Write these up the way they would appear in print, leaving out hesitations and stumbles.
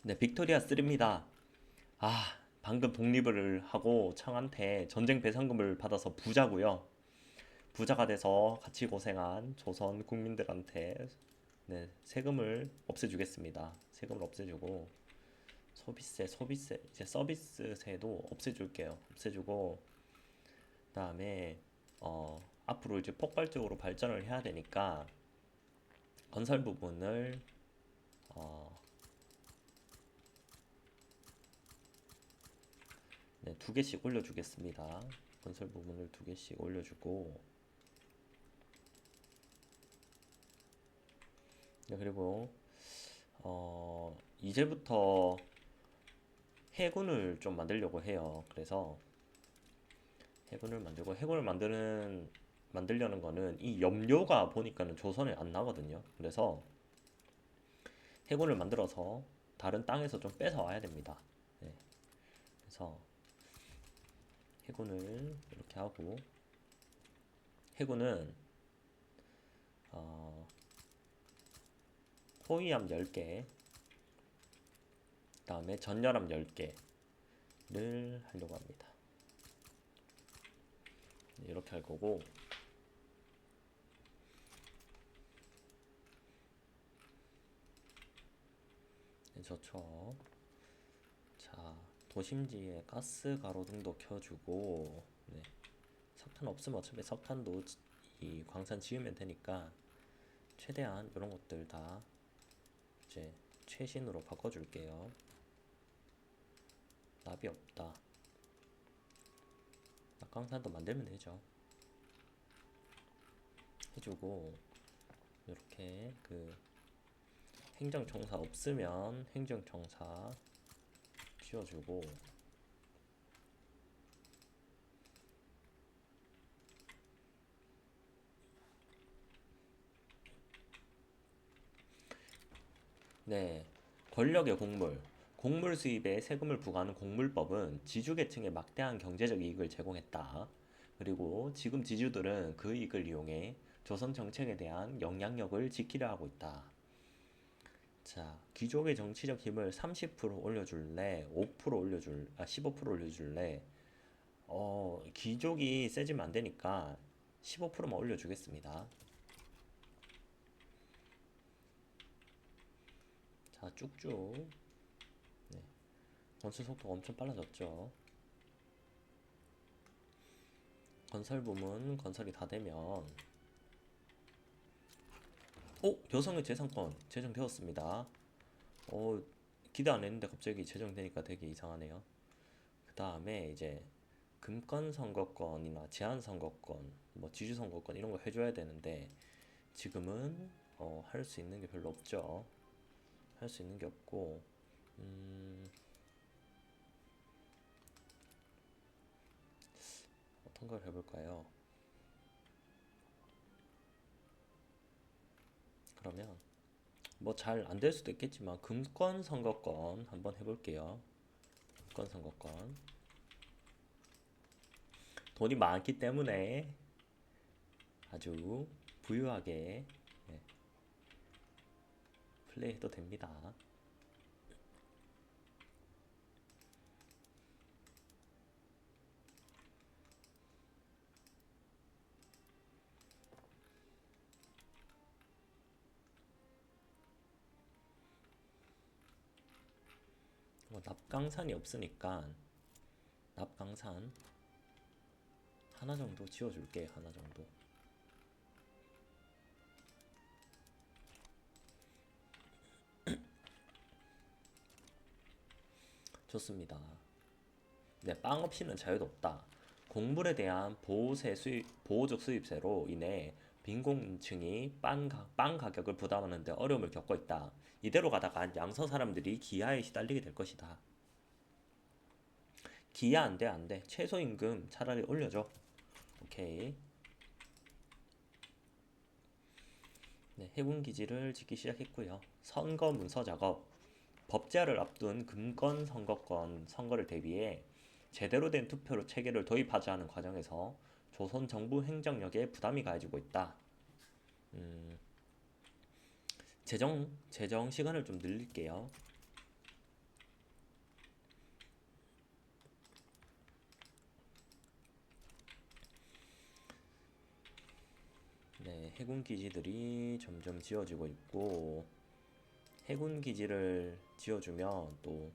네, 빅토리아 3입니다. 아, 방금 독립을 하고 청한테 전쟁 배상금을 받아서 부자고요. 부자가 돼서 같이 고생한 조선 국민들한테 네, 세금을 없애주겠습니다. 세금을 없애주고 소비세 이제 서비스세도 없애줄게요. 없애주고 그다음에 앞으로 이제 폭발적으로 발전을 해야 되니까 건설 부분을 어, 네, 두 개씩 올려주겠습니다. 건설 부분을 두 개씩 올려주고 네, 그리고 이제부터 해군을 좀 만들려고 해요. 그래서 해군을 만들고 해군을 만들려는 거는 이 염료가 보니까는 조선에 안 나거든요. 그래서 해군을 만들어서 다른 땅에서 좀 뺏어 와야 됩니다. 네, 그래서 해군을 이렇게 하고 해군은 어, 호위함 10개, 그다음에 전열함 10개를 하려고 합니다. 네, 이렇게 할 거고 네, 좋죠. 자, 도심지에 가스 가로등도 켜주고 네, 석탄 없으면 어차피 석탄도 이 광산 지으면 되니까 최대한 이런 것들 다 이제 최신으로 바꿔줄게요. 나비 없다. 낙광산도 만들면 되죠. 해주고 이렇게 그 행정청사 없으면 행정청사 지어주고 네, 권력의 곡물. 곡물 수입에 세금을 부과하는 곡물법은 지주계층에 막대한 경제적 이익을 제공했다. 그리고 지금 지주들은 그 이익을 이용해 조선 정책에 대한 영향력을 지키려 하고 있다. 자, 귀족의 정치적 힘을 30% 올려줄래? 5% 올려줄, 15% 올려줄래? 귀족이 세지면 안 되니까 15%만 올려주겠습니다. 자, 쭉쭉. 네, 건설 속도가 엄청 빨라졌죠. 건설 부문 건설이 다 되면 여성의 재산권 제정되었습니다. 어, 기대 안 했는데 갑자기 제정되니까 되게 이상하네요. 그 다음에 이제 금권 선거권이나 제한 선거권, 뭐 지주 선거권 이런 거 해줘야 되는데 지금은 할 수 있는 게 별로 없죠. 할 수 있는 게 없고 어떤 걸 해볼까요? 그러면 뭐 잘 안 될 수도 있겠지만 금권 선거권 한번 해볼게요. 금권 선거권 돈이 많기 때문에 아주 부유하게 네, 플레이해도 됩니다. 뭐 납강산이 없으니까 납강산 하나 정도 지어줄게. 하나 정도. 좋습니다. 네, 빵 없이는 자유도 없다. 곡물에 대한 보호적 수입세로 인해 빈곤층이 빵 가격을 부담하는데 어려움을 겪고 있다. 이대로 가다가 양서 사람들이 기아에 시달리게 될 것이다. 기아 안 돼, 안 돼. 최소임금 차라리 올려줘. 오케이. 네, 해군 기지를 짓기 시작했고요. 선거 문서 작업. 법제화를 앞둔 금권 선거권 선거를 대비해 제대로 된 투표로 체계를 도입하자 하는 과정에서 조선 정부 행정력에 부담이 가해지고 있다. 재정 시간을 좀 늘릴게요. 네, 해군 기지들이 점점 지어지고 있고, 해군 기지를 지어주면 또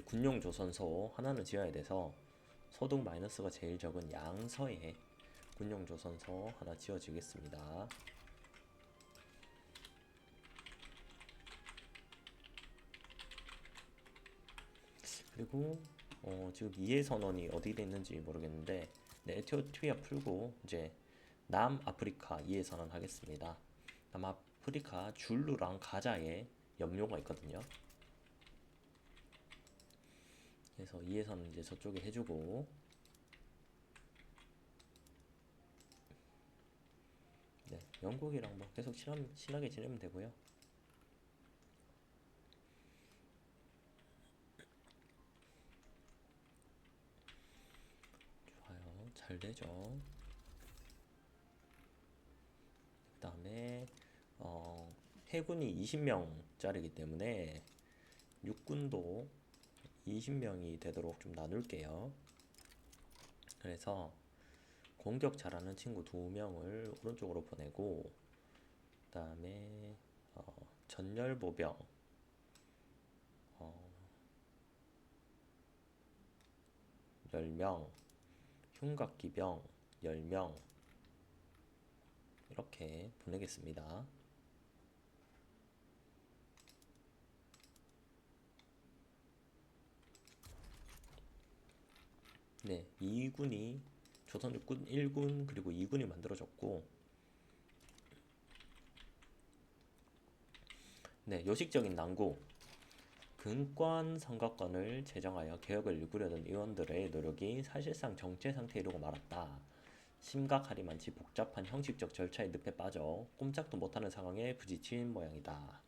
군용 조선소 하나는 지어야 돼서 소득 마이너스가 제일 적은 양서에 군용 조선소 하나 지어지겠습니다. 그리고 지금 이해 선언이 어디에 있는지 모르겠는데, 네, 에티오피아 풀고 이제 남아프리카 이해 선언 하겠습니다. 남아프리카 줄루랑 가자에 염료가 있거든요. 그래서 이해 선언 이제 저쪽에 해주고, 네, 영국이랑 뭐 계속 친하게 지내면 되고요. 좋아요, 잘 되죠. 그다음에 해군이 20명짜리기 때문에 육군도 20명이 되도록 좀 나눌게요. 그래서 공격 잘하는 친구 2명을 오른쪽으로 보내고, 그다음에 전열보병 10명, 흉각기병 10명 이렇게 보내겠습니다. 네, 2군이 조선 육군 1군 그리고 2군이 만들어졌고, 네, 요식적인 난구. 근권 선거권을 제정하여 개혁을 이끌려던 의원들의 노력이 사실상 정체 상태에 이르고 말았다. 심각하리만치 복잡한 형식적 절차의 늪에 빠져 꼼짝도 못하는 상황에 부딪힌 모양이다.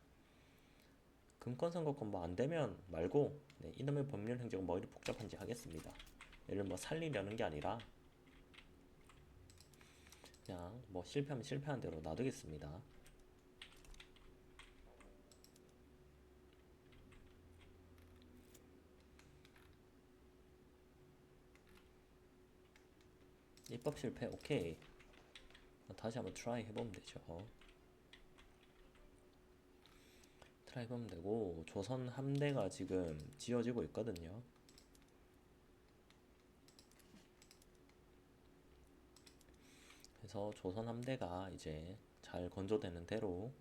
금권 선거권 뭐 안되면 말고, 네, 이놈의 법률 행정은 뭐 이리 복잡한지 하겠습니다. 얘를 뭐 살리려는 게 아니라 그냥 뭐 실패하면 실패한 대로 놔두겠습니다. 입법 실패. 오케이, 다시 한번 트라이 해보면 되죠. 트라이 해보면 되고, 조선 함대가 지금 지어지고 있거든요. 그래서 조선 함대가 이제 잘 건조되는 대로,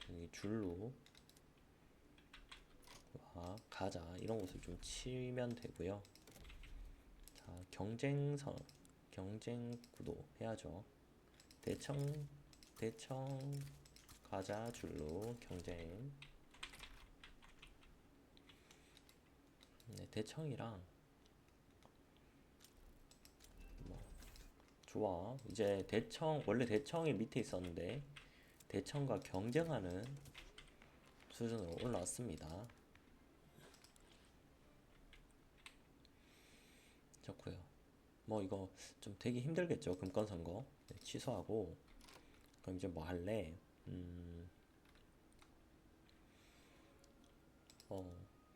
네, 줄로 가자 이런 곳을 좀 치면 되고요. 자, 경쟁 구도 해야죠. 대청 가자 줄로 경쟁. 네, 대청이랑 뭐 좋아. 이제 원래 대청이 밑에 있었는데 대청과 경쟁하는 수준으로 올라왔습니다. 좋고요. 뭐 이거 좀 되기 힘들겠죠. 금권 선거. 네, 취소하고. 그럼 이제 뭐 할래?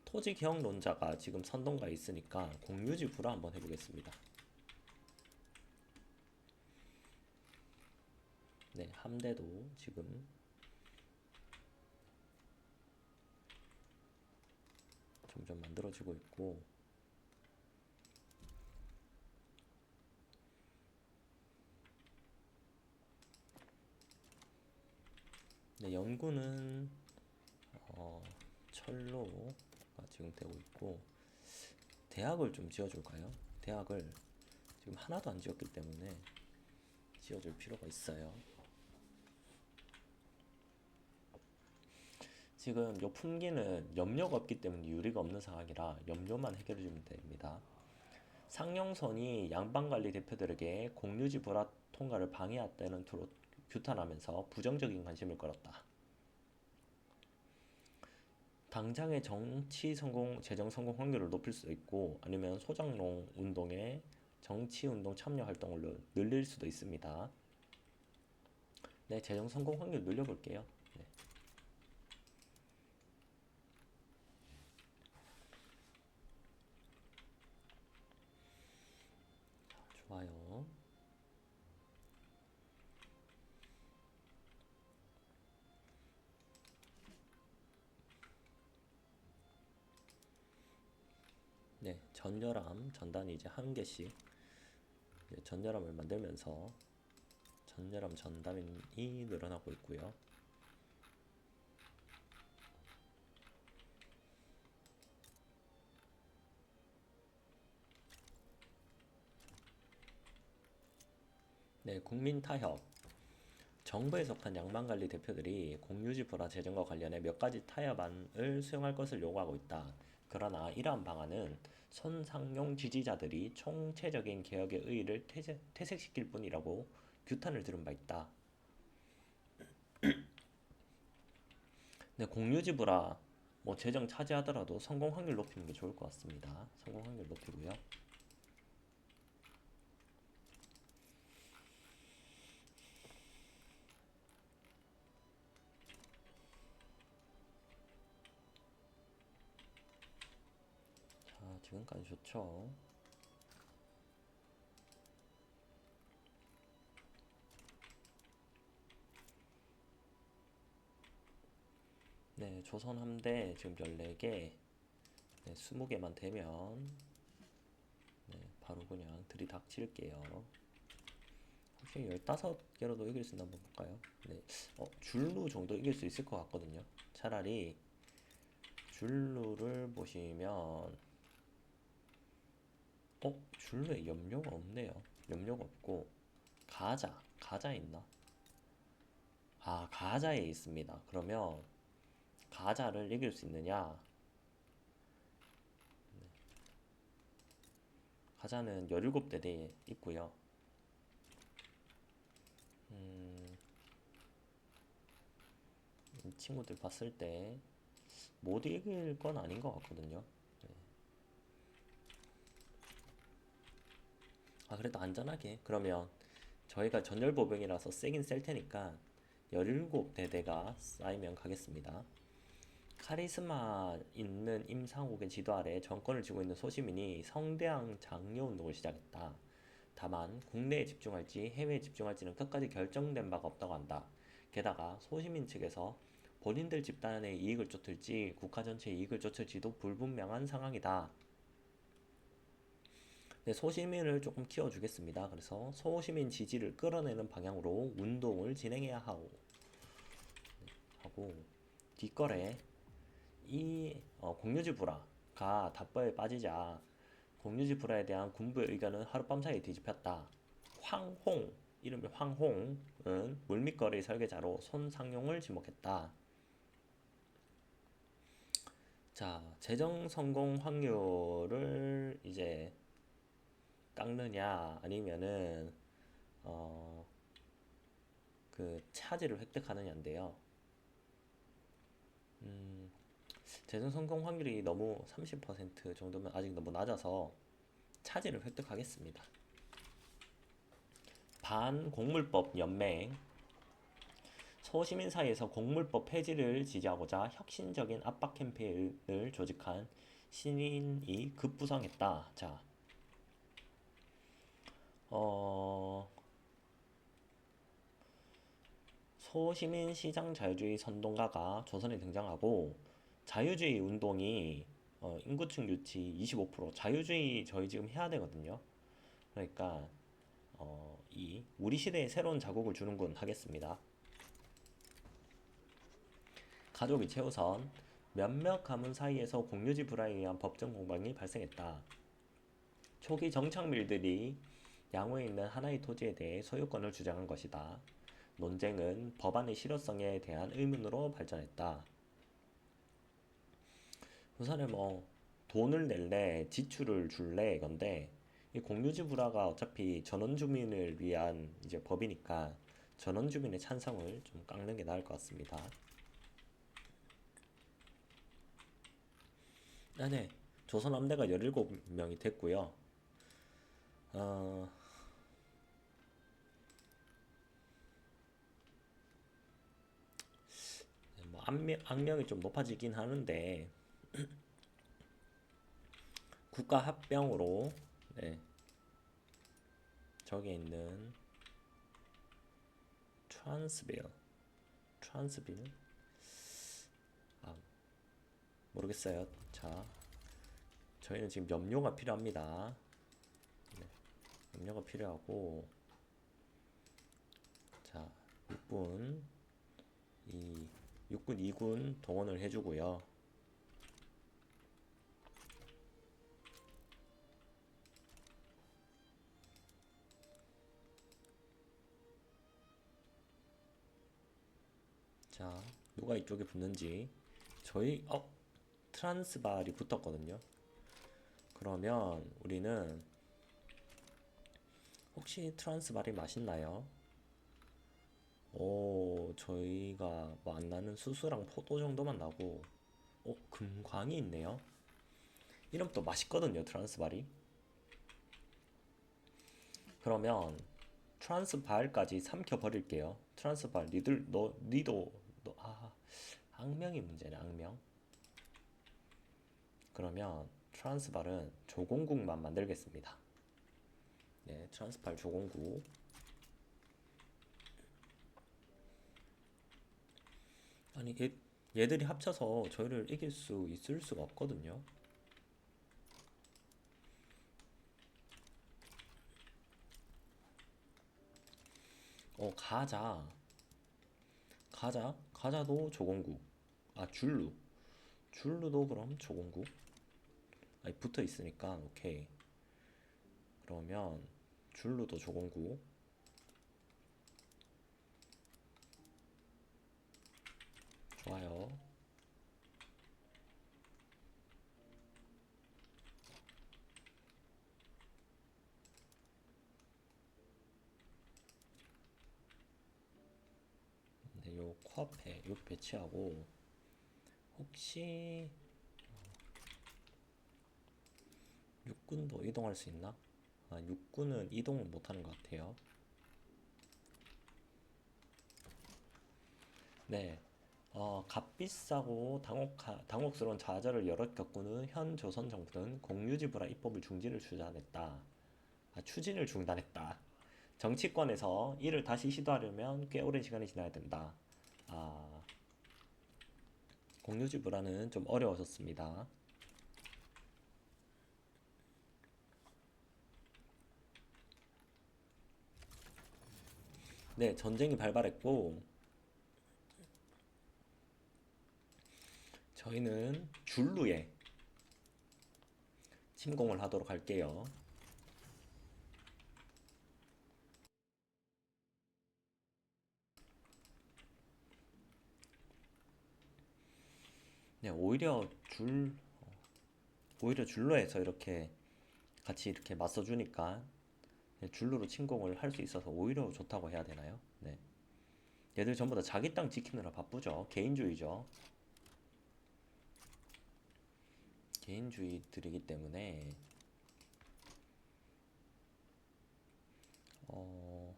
토지 개혁론자가 지금 선동가 있으니까 공유지 불화 한번 해보겠습니다. 네, 함대도 지금 점점 만들어지고 있고, 네, 연구는 철로가 지금 되고 있고, 대학을 좀 지어줄까요? 대학을 지금 하나도 안 지었기 때문에 지어줄 필요가 있어요. 지금 요 풍기는 염료가 없기 때문에 유리가 없는 상황이라 염료만 해결해 주면 됩니다. 상용선이 양방관리 대표들에게 공유지 불화 통과를 방해했다는 투로 규탄하면서 부정적인 관심을 끌었다. 당장의 재정 성공 확률을 높일 수도 있고, 아니면 소장농 운동의 정치 운동 참여 활동을 늘릴 수도 있습니다. 네, 재정 성공 확률 늘려볼게요. 네. 전열함 전단이 이제 한 개씩 이제 전열함을 만들면서 전열함 전단이 늘어나고 있고요. 네, 국민타협. 정부에 속한 양반관리 대표들이 공유지 불화 재정과 관련해 몇 가지 타협안을 수용할 것을 요구하고 있다. 그러나 이러한 방안은 손상용 지지자들이 총체적인 개혁의 의의를 퇴색시킬 뿐이라고 규탄을 들은 바 있다. 네, 공유지 불화 뭐 재정 차지하더라도 성공 확률 높이는 게 좋을 것 같습니다. 성공 확률 높이고요. 자, 지금까지 좋죠. 네, 조선 함대 지금 14개, 네, 20개만 되면 네, 바로 그냥 들이닥칠게요. 혹시 15개로도 이길 수 있나 한번 볼까요? 네, 줄루 정도 이길 수 있을 것 같거든요. 차라리 줄루를 보시면 줄루에 염료가 없네요. 염료가 없고 가자 있나? 아, 가자에 있습니다. 그러면 가자를 이길 수 있느냐? 가자는 17대 있고요. 이 친구들 봤을 때 못 이길 건 아닌 것 같거든요. 네. 아, 그래도 안전하게. 그러면 저희가 전열보병이라서 세긴 셀 테니까 17대대가 쌓이면 가겠습니다. 카리스마 있는 임상욱의 지도 아래 정권을 쥐고 있는 소시민이 성대한 장려운동을 시작했다. 다만 국내에 집중할지 해외에 집중할지는 끝까지 결정된 바가 없다고 한다. 게다가 소시민 측에서 본인들 집단의 이익을 쫓을지 국가 전체의 이익을 쫓을지도 불분명한 상황이다. 네, 소시민을 조금 키워주겠습니다. 그래서 소시민 지지를 끌어내는 방향으로 운동을 진행해야 하고 뒷거래 공유지 불화가 답보에 빠지자 공유지 불화에 대한 군부의 의견은 하룻밤 사이에 뒤집혔다. 황홍, 이름이 황홍은 물밑거래 설계자로 손상용을 지목했다. 자, 재정 성공 확률을 이제 깎느냐 아니면은 그 차지를 획득하느냐인데요. 재정 성공 확률이 너무 30% 정도면 아직 너무 낮아서 차지를 획득하겠습니다. 반공물법 연맹 소시민 사이에서 공물법 폐지를 지지하고자 혁신적인 압박 캠페인을 조직한 신인이 급부상했다. 자, 소시민 시장 자유주의 선동가가 조선에 등장하고 자유주의 운동이 인구층 유치 25% 자유주의 저희 지금 해야 되거든요. 그러니까 이 우리 시대에 새로운 자국을 주는군 하겠습니다. 가족이 최우선 몇몇 가문 사이에서 공유지 불화에 의한 법정 공방이 발생했다. 초기 정착밀들이 양호에 있는 하나의 토지에 대해 소유권을 주장한 것이다. 논쟁은 법안의 실효성에 대한 의문으로 발전했다. 우선은 뭐 돈을 낼래, 지출을 줄래 이건데 이 공유지 불화가 어차피 전원주민을 위한 이제 법이니까 전원주민의 찬성을 좀 깎는 게 나을 것 같습니다. 네, 조선 함대가 17명이 됐고요. 어, 뭐 악명이 좀 높아지긴 하는데 국가 합병으로 네, 저기 있는 트란스빌 아, 모르겠어요. 자, 저희는 지금 염료가 필요합니다. 네, 염료가 필요하고, 자, 육군 이 육군 2군 동원을 해주고요. 자, 누가 이쪽에 붙는지 저희 트란스발이 붙었거든요. 그러면 우리는 혹시 트란스발이 맛있나요? 오, 저희가 뭐 안 나는 수수랑 포도 정도만 나고, 금광이 있네요. 이름 또 맛있거든요, 트란스발이. 그러면 트란스발까지 삼켜 버릴게요. 트란스발 니들 너 니도 너 악명이 문제네, 악명. 그러면 트란스발은 조공국만 만들겠습니다. 네, 트란스발 조공국. 아니 얘들이 합쳐서 저희를 이길 수 있을 수가 없거든요. 가자. 가자도 조공국. 줄루도 그럼 조공국. 아니, 붙어 있으니까 오케이. 그러면 줄루도 조공국. 좋아요. 네, 요 코앞에 요 배치하고, 혹시 육군도 이동할 수 있나? 육군은 이동을 못하는 것 같아요. 네, 값비싸고 당혹스러운 좌절을 여럿 겪고는 현 조선 정부는 공유지불화 입법을 추진을 중단했다. 정치권에서 이를 다시 시도하려면 꽤 오랜 시간이 지나야 된다. 아, 공유지불화는 좀 어려워졌습니다. 네, 전쟁이 발발했고, 저희는 줄루에 침공을 하도록 할게요. 네, 오히려 줄루에서 이렇게 같이 이렇게 맞서주니까, 네, 줄루로 침공을 할 수 있어서 오히려 좋다고 해야 되나요? 네. 얘들 전부 다 자기 땅 지키느라 바쁘죠. 개인주의죠. 개인주의들이기 때문에, 어,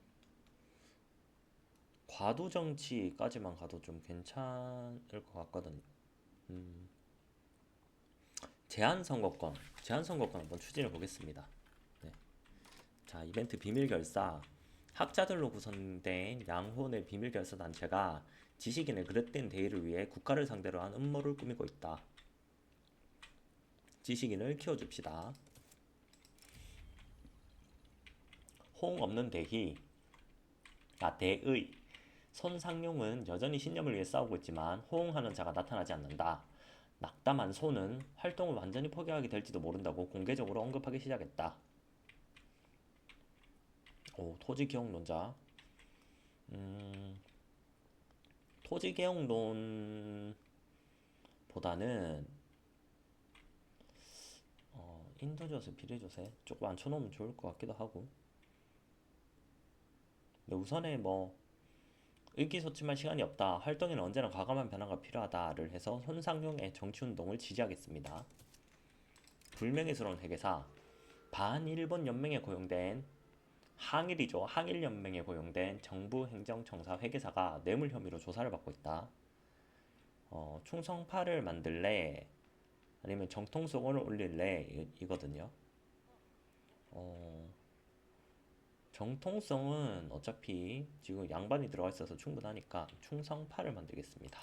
과도 정치까지만 가도 좀 괜찮을 것 같거든요. 음, 제한 선거권 한번 추진해 보겠습니다. 네. 자, 이벤트 비밀 결사. 학자들로 구성된 양혼의 비밀 결사 단체가 지식인의 그릇된 대의를 위해 국가를 상대로 한 음모를 꾸미고 있다. 지식인을 키워줍시다. 호응 없는 대의. 손상용은 여전히 신념을 위해 싸우고 있지만 호응하는 자가 나타나지 않는다. 낙담한 소는 활동을 완전히 포기하게 될지도 모른다고 공개적으로 언급하기 시작했다. 토지개혁론자. 음, 토지개혁론보다는 인도조세, 비례조세 조금 앉혀놓으면 좋을 것 같기도 하고. 근데 우선에 뭐 의기소침할 시간이 없다. 활동에는 언제나 과감한 변화가 필요하다를 해서 손상용의 정치운동을 지지하겠습니다. 불명예스러운 회계사. 반일본 연맹에 고용된 항일연맹에 고용된 정부 행정청사 회계사가 뇌물 혐의로 조사를 받고 있다. 충성파를 만들래? 아니면 정통성을 올릴래? 이거든요. 어, 정통성은 어차피 지금 양반이 들어가 있어서 충분하니까 충성파를 만들겠습니다.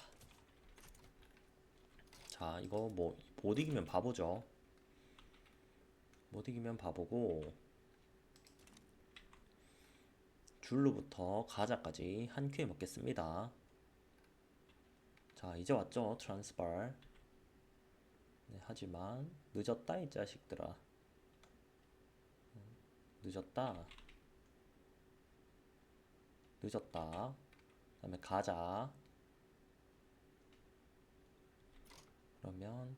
자, 이거 뭐 못 이기면 바보죠. 못 이기면 바보고. 줄로부터 가자까지 한 큐에 먹겠습니다. 자, 이제 왔죠 트란스발. 네, 하지만 늦었다 이 자식들아. 늦었다. 늦었다. 그 다음에 가자. 그러면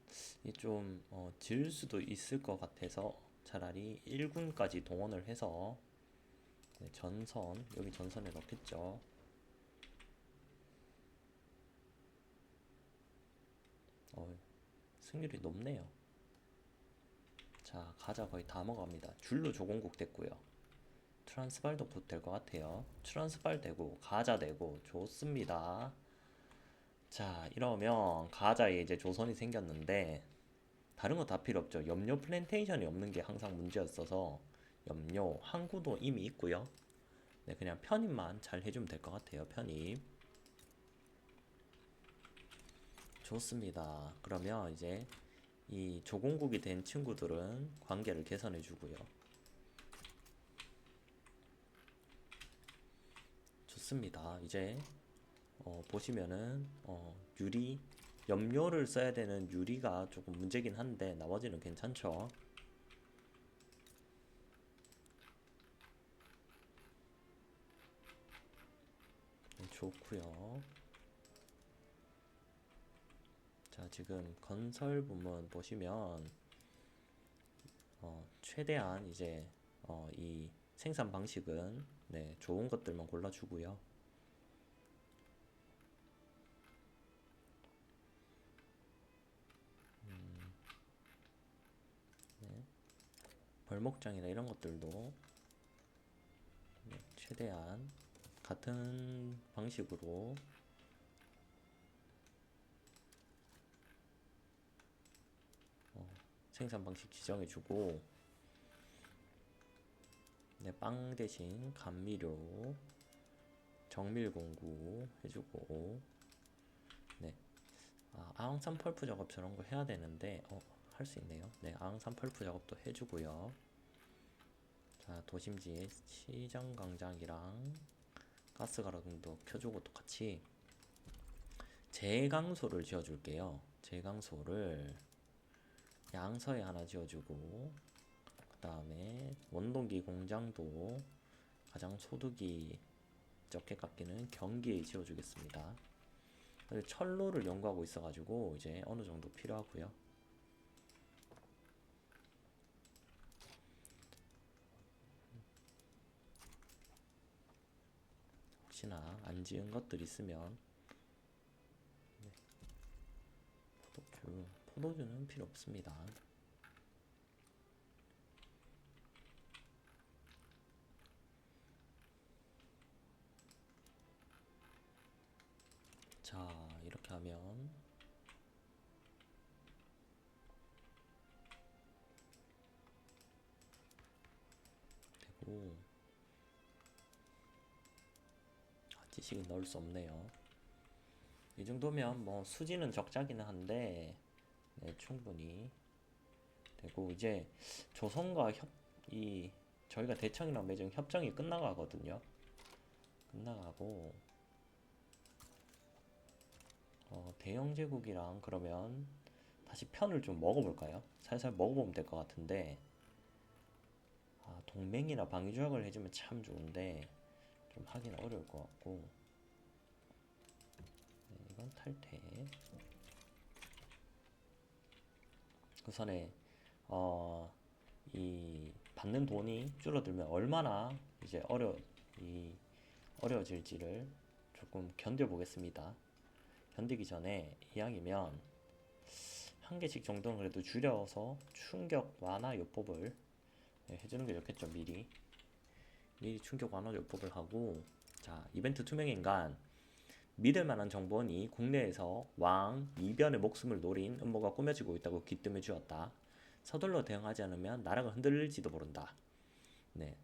질 수도 있을 것 같아서 차라리 1군까지 동원을 해서, 네, 전선, 여기 전선에 넣겠죠. 승률이 높네요. 자, 가자 거의 다 먹어갑니다. 줄로 조공국 됐고요. 트란스발도 곧 될 것 같아요. 트란스발 되고 가자 되고 좋습니다. 자, 이러면 가자에 이제 조선이 생겼는데 다른 거 다 필요 없죠. 염료 플랜테이션이 없는 게 항상 문제였어서 염료 항구도 이미 있고요. 네, 그냥 편입만 잘 해주면 될 것 같아요. 편입. 좋습니다. 그러면 이제 이 조공국이 된 친구들은 관계를 개선해 주고요. 좋습니다. 이제 보시면은 유리, 염료를 써야 되는 유리가 조금 문제긴 한데 나머지는 괜찮죠. 네, 좋고요. 자, 지금 건설 부문 보시면 최대한 이제 이 생산 방식은, 네, 좋은 것들만 골라주고요. 네, 벌목장이나 이런 것들도, 네, 최대한 같은 방식으로 생산 방식 지정해주고, 네, 빵 대신 감미료, 정밀 공구 해주고, 네, 아앙산 펄프 작업 저런 거 해야 되는데 할 수 있네요. 네, 아앙산 펄프 작업도 해주고요. 자, 도심지에 시장 광장이랑 가스 가로등도 켜주고 똑같이 제강소를 지어줄게요. 제강소를 양서에 하나 지어주고, 그 다음에 원동기 공장도 가장 소득이 적게 깎이는 경기에 지어주겠습니다. 철로를 연구하고 있어가지고 이제 어느 정도 필요하고요. 혹시나 안 지은 것들 있으면, 네, 포도주는 필요 없습니다. 자, 이렇게 하면 되고, 지식은 넣을 수 없네요. 이 정도면 뭐 수지는 적자기는 한데, 네, 충분히 되고, 이제 조선과 저희가 대청이랑 매정 협정이 끝나가거든요. 끝나가고 대영 제국이랑 그러면 다시 편을 좀 먹어볼까요? 살살 먹어보면 될 것 같은데, 동맹이나 방위 조약을 해주면 참 좋은데 좀 하긴 어려울 것 같고, 네, 이건 탈퇴. 우선에 이 받는 돈이 줄어들면 얼마나 이제 어려워질지를 조금 견뎌보겠습니다. 견디기 전에 이왕이면 한 개씩 정도는 그래도 줄여서 충격 완화 요법을, 네, 해주는 게 좋겠죠. 미리 충격 완화 요법을 하고, 자, 이벤트 투명인간 믿을 만한 정보원이 국내에서 왕 이변의 목숨을 노린 음모가 꾸며지고 있다고 귀뜸해 주었다. 서둘러 대응하지 않으면 나라가 흔들릴지도 모른다. 네,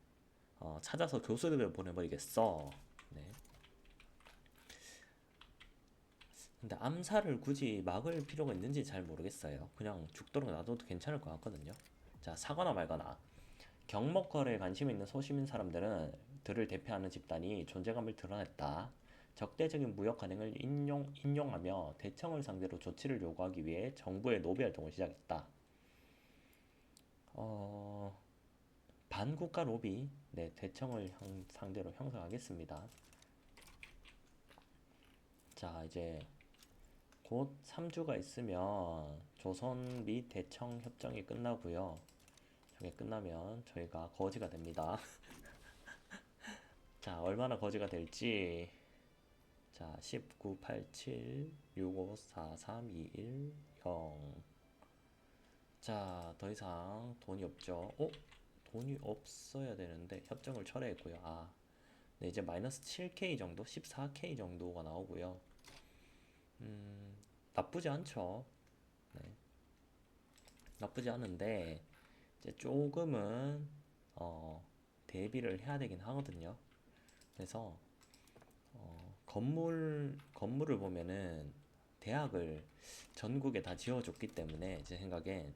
찾아서 교수들을 보내버리겠어. 네. 근데 암살을 굳이 막을 필요가 있는지 잘 모르겠어요. 그냥 죽도록 놔둬도 괜찮을 것 같거든요. 자, 사거나 말거나. 경목거래에 관심 있는 소시민 사람들은 들을 대표하는 집단이 존재감을 드러냈다. 적대적인 무역 관행을 인용하며 대청을 상대로 조치를 요구하기 위해 정부의 로비 활동을 시작했다. 어, 반국가 로비, 네, 대청을 상대로 형성하겠습니다. 자, 이제 곧 3주가 있으면 조선 및 대청 협정이 끝나고요. 저게 끝나면 저희가 거지가 됩니다. 자, 얼마나 거지가 될지. 자, 19, 87, 65, 4, 3, 2, 1, 0. 자, 더 이상 돈이 없죠. 돈이 없어야 되는데 협정을 철회했고요. 아, 네, 이제 마이너스 7K 정도, 14K 정도가 나오고요. 나쁘지 않죠. 네, 나쁘지 않은데 이제 조금은 대비를 해야 되긴 하거든요. 그래서 건물을 보면은 대학을 전국에 다 지어줬기 때문에 제 생각엔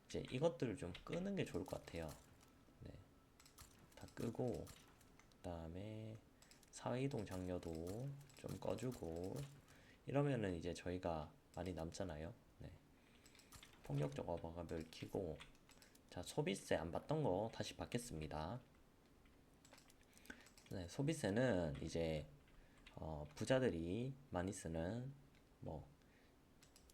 이제 이것들을 좀 끄는 게 좋을 것 같아요. 네, 다 끄고 그다음에 사회이동 장려도 좀 꺼주고 이러면은 이제 저희가 많이 남잖아요. 네, 폭력적 어바가 멸키고. 자, 소비세 안 받던 거 다시 받겠습니다. 네, 소비세는 이제 부자들이 많이 쓰는 뭐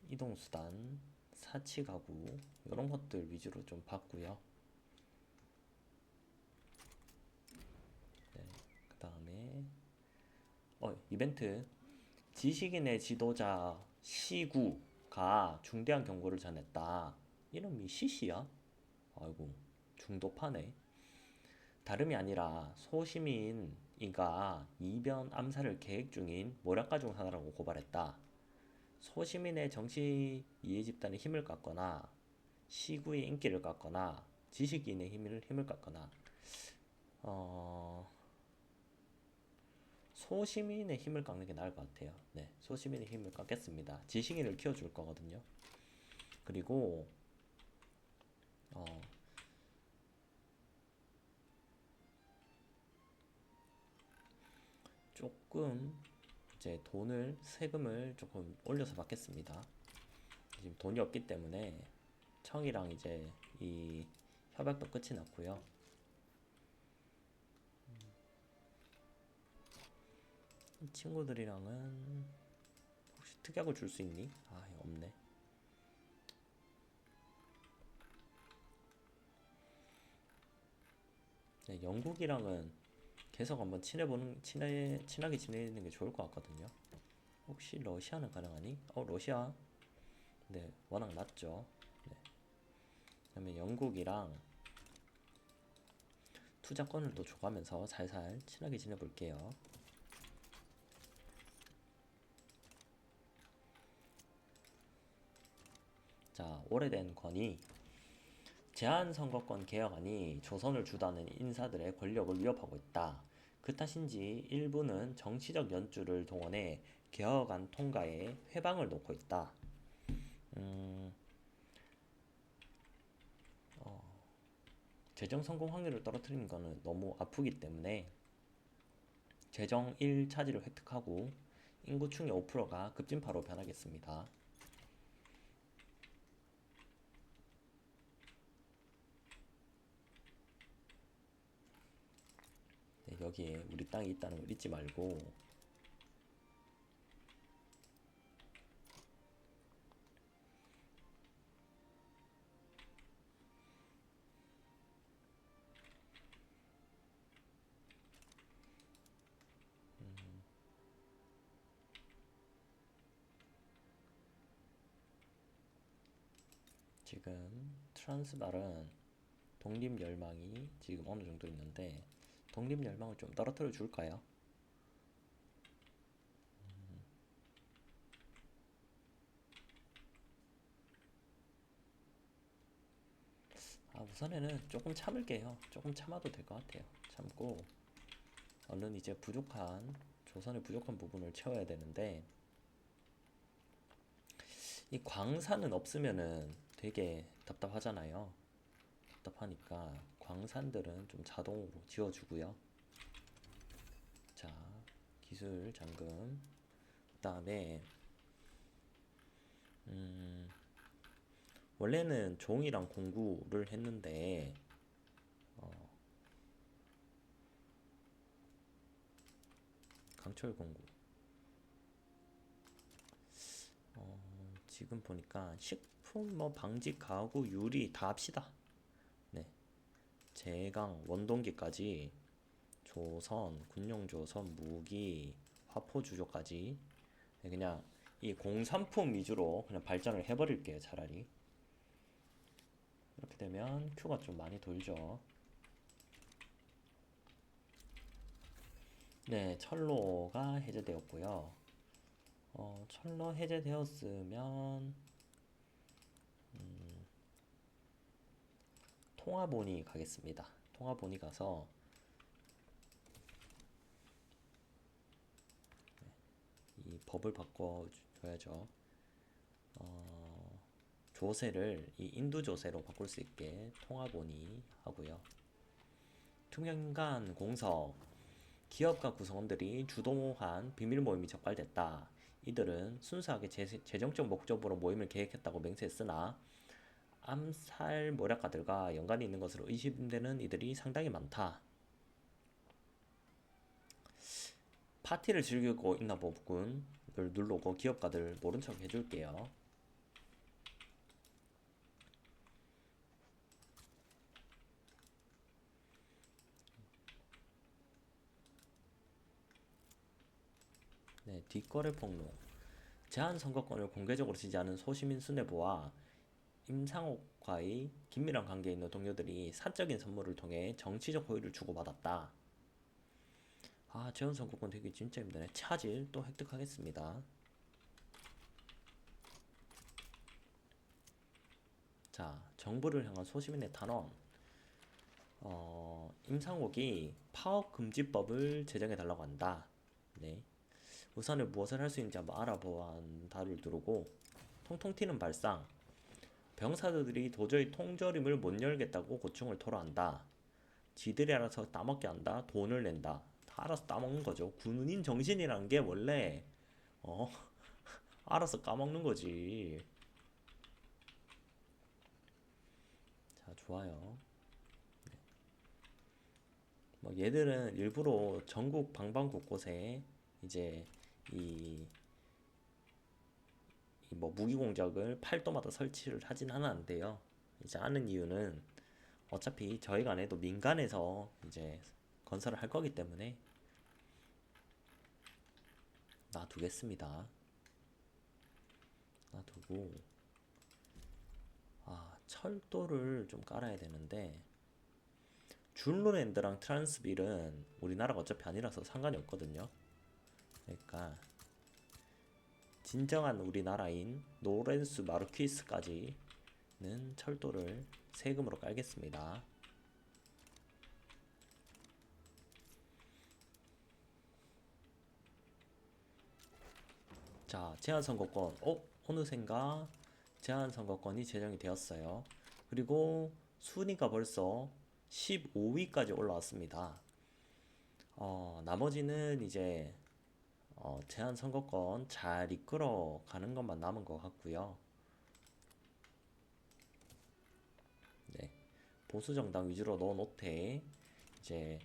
이동수단, 사치가구 이런 것들 위주로 좀 받고요. 네, 그 다음에 이벤트. 지식인의 지도자 시구가 중대한 경고를 전했다. 이름이 시시야? 아이고, 중도파네. 다름이 아니라 소시민이가 이변 암살을 계획 중인 모략가 중 하나라고 고발했다. 소시민의 정치 이해 집단의 힘을 깎거나 시구의 인기를 깎거나 지식인의 힘을 깎거나. 어, 소시민의 힘을 깎는 게 나을 것 같아요. 네, 소시민의 힘을 깎겠습니다. 지식인을 키워줄 거거든요. 그리고 어, 조금 이제 세금을 조금 올려서 받겠습니다. 지금 돈이 없기 때문에 청이랑 이제 이 협약도 끝이 났고요. 이 친구들이랑은 혹시 특약을 줄 수 있니? 아, 없네. 네, 영국이랑은 계속 한번 친하게 지내는 게 좋을 것 같거든요. 혹시 러시아는 가능하니? 러시아. 네, 워낙 낮죠. 네. 그다음에 영국이랑 투자권을 또 줘가면서 살살 친하게 지내볼게요. 자, 오래된 건의. 제한선거권 개혁안이 조선을 주도하는 인사들의 권력을 위협하고 있다. 그 탓인지 일부는 정치적 연주를 동원해 개혁안 통과에 회방을 놓고 있다. 재정 성공 확률을 떨어뜨리는 것은 너무 아프기 때문에 재정 1차지를 획득하고 인구충의 5%가 급진파로 변하겠습니다. 네, 여기에 우리 땅이 있다는 걸 잊지 말고. 지금 트란스발은 독립열망이 지금 어느 정도 있는데 독립열망을 좀 떨어뜨려 줄까요? 우선에는 조금 참을게요. 조금 참아도 될 것 같아요. 참고 얼른 이제 조선의 부족한 부분을 채워야 되는데 이 광산은 없으면은 되게 답답하잖아요. 답답하니까 광산들은 좀 자동으로 지워주고요. 자, 기술 잠금. 그다음에 원래는 종이랑 공구를 했는데 강철 공구. 지금 보니까 식품, 뭐 방직, 가구, 유리 다 합시다. 네, 제강, 원동기까지 조선, 군용조선, 무기, 화포주조까지 네, 그냥 이 공산품 위주로 그냥 발전을 해버릴게요, 차라리. 이렇게 되면 큐가 좀 많이 돌죠. 네, 철로가 해제되었고요. 철로 해제되었으면 통화본이 가겠습니다. 통화본이 가서 이 법을 바꿔줘야죠. 조세를 이 인두 조세로 바꿀 수 있게 통화본이 하고요. 투명인간 공석. 기업가 구성원들이 주도한 비밀 모임이 적발됐다. 이들은 순수하게 재정적 목적으로 모임을 계획했다고 맹세했으나 암살 모략가들과 연관이 있는 것으로 의심되는 이들이 상당히 많다. 파티를 즐기고 있나 보군을 누르고 기업가들 모른 척 해줄게요. 네, 뒷거래 폭로. 제한 선거권을 공개적으로 지지하는 소시민 수뇌부와 임상옥과의 긴밀한 관계에 있는 동료들이 사적인 선물을 통해 정치적 호의를 주고받았다. 아, 제한 선거권 되기 진짜 힘드네. 차질 또 획득하겠습니다. 자, 정부를 향한 소시민의 탄원. 임상옥이 파업금지법을 제정해달라고 한다. 네. 우선은 무엇을 할 수 있는지 한번 알아보아다를 누르고 통통 튀는 발상. 병사들이 도저히 통조림을 못 열겠다고 고충을 토로한다. 지들이 알아서 따먹게 한다. 돈을 낸다. 다 알아서 따먹는 거죠. 군인 정신이란 게 원래 어 알아서 까먹는 거지. 자, 좋아요. 뭐 얘들은 일부러 전국 방방 곳곳에 이제 이 뭐 무기 공작을 팔도마다 설치를 하진 않았는데요. 이제 하는 이유는 어차피 저희가 안 해도 민간에서 이제 건설을 할 거기 때문에 놔두겠습니다. 놔두고 철도를 좀 깔아야 되는데 줄로랜드랑 트란스빌은 우리나라가 어차피 아니라서 상관이 없거든요. 그러니까 진정한 우리나라인 노렌스 마르퀴스까지는 철도를 세금으로 깔겠습니다. 자, 제한선거권. 어느샌가 제한선거권이 제정이 되었어요. 그리고 순위가 벌써 15위까지 올라왔습니다. 나머지는 이제 제한선거권 잘 이끌어 가는 것만 남은 것 같고요. 네, 보수정당 위주로 넣어놓되 이제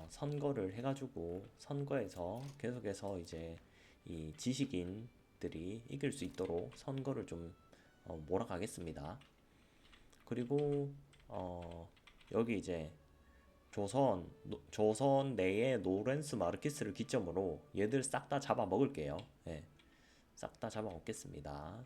선거를 해가지고 선거에서 계속해서 이제 이 지식인들이 이길 수 있도록 선거를 좀 몰아가겠습니다. 그리고 여기 이제 조선 내의 노렌스 마르키스를 기점으로 얘들 싹 다 잡아먹을게요. 네, 싹 다 잡아먹겠습니다.